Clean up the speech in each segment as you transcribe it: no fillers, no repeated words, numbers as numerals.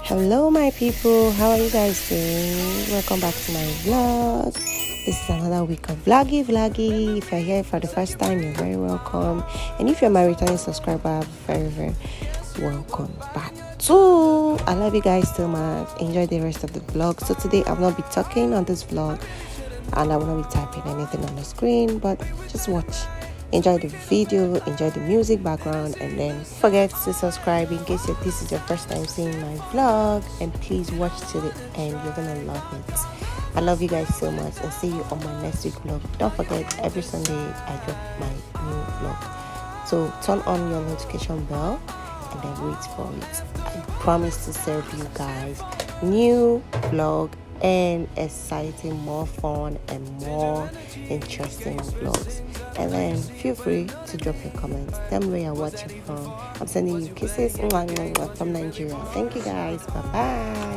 Hello my people, how are you guys doing? Welcome back to my vlog. This is another week of vloggy. If you're here for the first time, you're very welcome, and if you're my returning subscriber, very welcome back too. I love you guys so much. Enjoy the rest of the vlog. So today I will not be talking on this vlog and I will not be typing anything on the screen, but just watch, enjoy the video, enjoy the music background, and then don't forget to subscribe in case this is your first time seeing my vlog, and please watch to the end. You're gonna love it. I love you guys so much, and see you on my next week vlog. Don't forget, every Sunday I drop my new vlog, so turn on your notification bell and then wait for it. I promise to serve you guys new vlog and exciting, more fun and more interesting vlogs. And then feel free to drop your comments. Tell me where you're watching from. I'm sending you kisses from Nigeria. Thank you guys. Bye bye.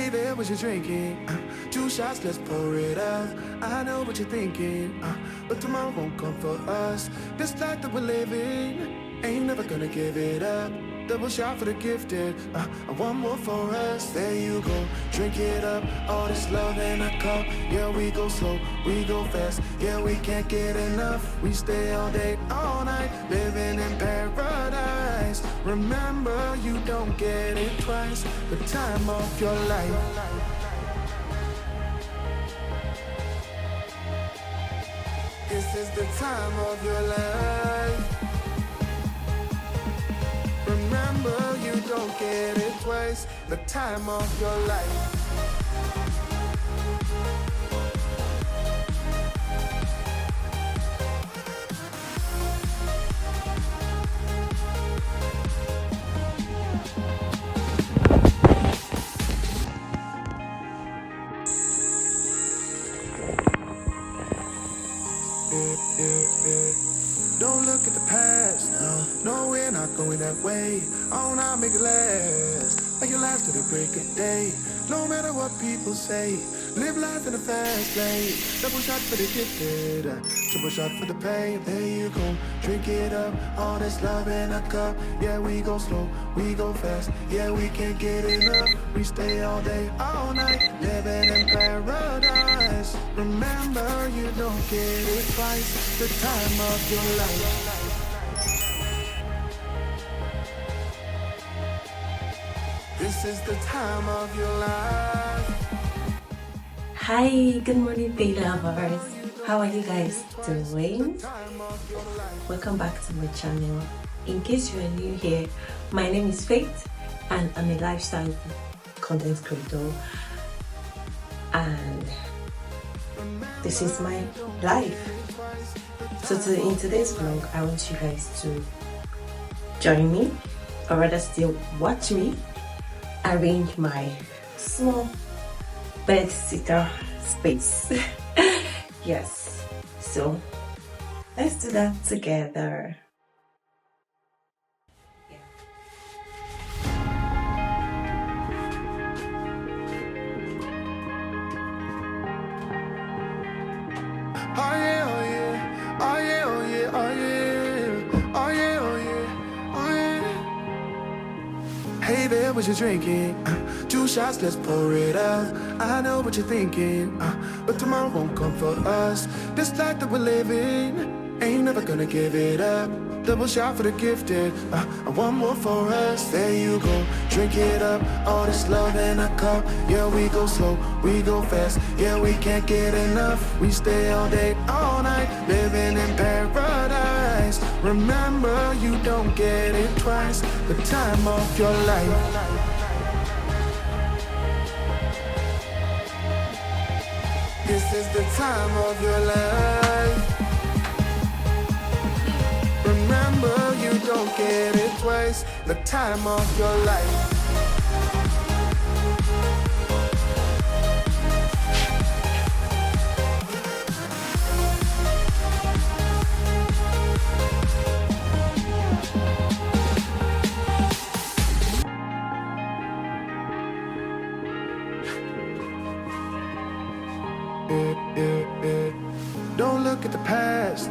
Hey there, what you drinking? 2 shots, let's pour it up. I know what you're thinking, but tomorrow won't come for us. This life that we're living, ain't never gonna give it up. Double shot for the gifted, and one more for us. There you go, drink it up. All this love in a cup. Yeah, we go slow, we go fast. Yeah, we can't get enough. We stay all day, all night, living in paradise. Remember, you don't get it twice. The time of your life. This is the time of your life. Remember, you don't get it twice. The time of your life. Don't look at the past, no, we're not going that way. Oh, now make it last, like it last to the break of day. No matter what people say, live life in a fast lane. Double shot for the gifted, triple shot for the pain. There you go, drink it up, all this love in a cup. Yeah, we go slow, we go fast. Yeah, we can't get enough. We stay all day, all night, living in paradise. Remember, you don't get it twice. The time of your life. This is the time of your life. Hi, good morning, day lovers. How are you guys doing? Welcome back to my channel. In case you are new here, my name is Faith and I'm a lifestyle content creator, and this is my life. So in today's vlog, I want you guys to join me, or rather still watch me arrange my small bed sitter space. Yes, so let's do that together. Oh yeah, oh yeah, oh yeah, oh yeah, oh yeah, oh yeah, oh yeah, oh yeah. Hey there, what you drinking? 2 shots, let's pour it up. I know what you're thinking, but tomorrow won't come for us. This life that we're living, ain't never gonna give it up. Double shot for the gifted, and one more for us. There you go, drink it up. All this love in a cup. Yeah, we go slow, we go fast. Yeah, we can't get enough. We stay all day, all night, living in paradise. Remember, you don't get it twice. The time of your life. This is the time of your life. Remember, you don't get it twice. The time of your life. Don't look at the past,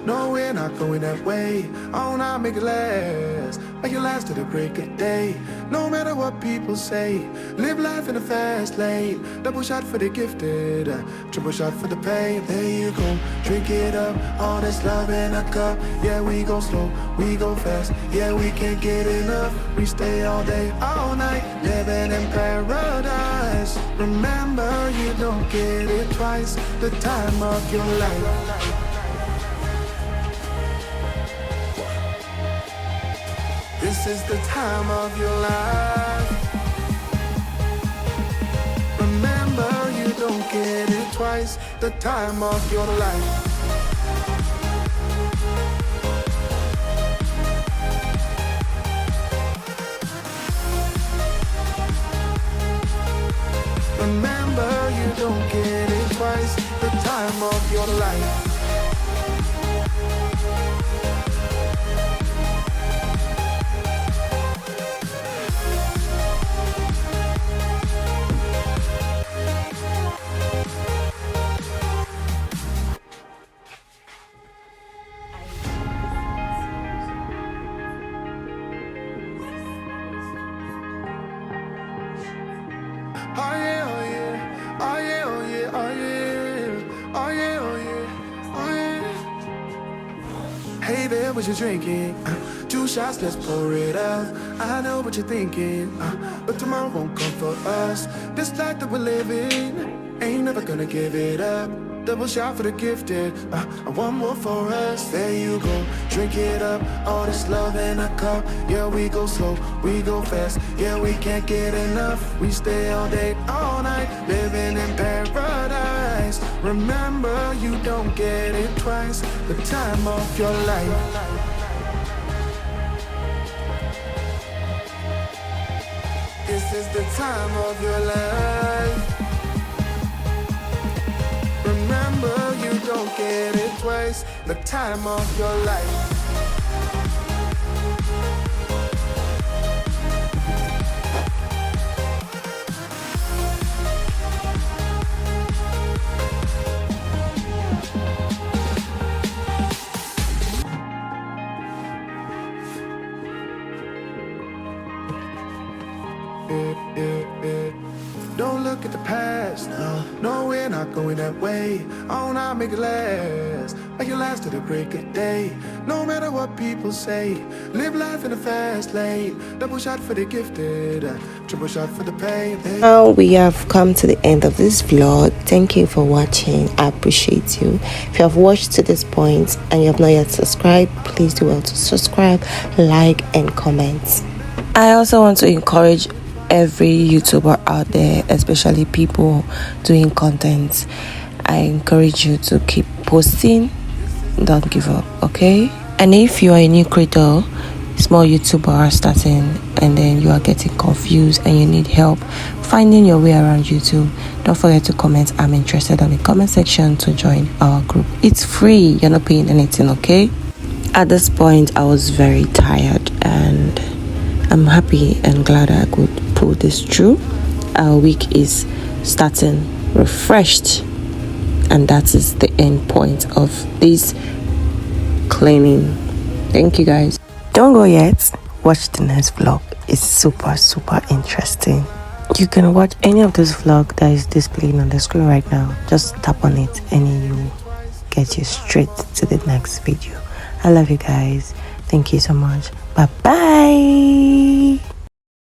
no, we're not going that way. Oh, now make it last, like it last to the break of day. No matter what people say, live life in a fast lane. Double shot for the gifted, triple shot for the pain. There you go, drink it up, all this love in a cup. Yeah, we go slow, we go fast. Yeah, we can't get enough. We stay all day, all night, living in paradise. Remember, you don't get it twice. The time of your life. This is the time of your life. Remember, you don't get it twice. The time of your life. Remember, you don't get it twice. The time of your life. Oh yeah, oh yeah, oh yeah, oh yeah, oh yeah, oh yeah, oh yeah, oh yeah. Hey there, what you drinking? 2 shots, let's pour it out. I know what you're thinking, but tomorrow won't come for us. This life that we're living, ain't never gonna give it up. Double shot for the gifted, and one more for us. There you go, drink it up. All this love in a cup. Yeah, we go slow, we go fast. Yeah, we can't get enough. We stay all day, all night, living in paradise. Remember, you don't get it twice. The time of your life. This is the time of your life. Remember, you don't get it twice. The time of your life. Don't look at the past, no, we're not going that way. Oh, now make it last, like it lasts to the break of day. No matter what people say, live life in a fast lane. Double shot for the gifted, triple shot for the pain. Now we have come to the end of this vlog. Thank you for watching. I appreciate you. If you have watched to this point and you have not yet subscribed, please do well to subscribe, like, and comment. I also want to encourage every YouTuber out there, especially people doing content. I encourage you to keep posting. Don't give up, okay? And if you are a new creator, small YouTuber starting, and then you are getting confused and you need help finding your way around YouTube, don't forget to comment "I'm interested" on the comment section to join our group. It's free, you're not paying anything, okay? At this point, I was very tired and I'm happy and glad I could pull this through. Our week is starting refreshed, and that is the end point of this cleaning. Thank you guys. Don't go yet. Watch the next vlog. It's super interesting. You can watch any of this vlog that is displayed on the screen right now. Just tap on it and it will get you straight to the next video. I love you guys. Thank you so much. Bye bye.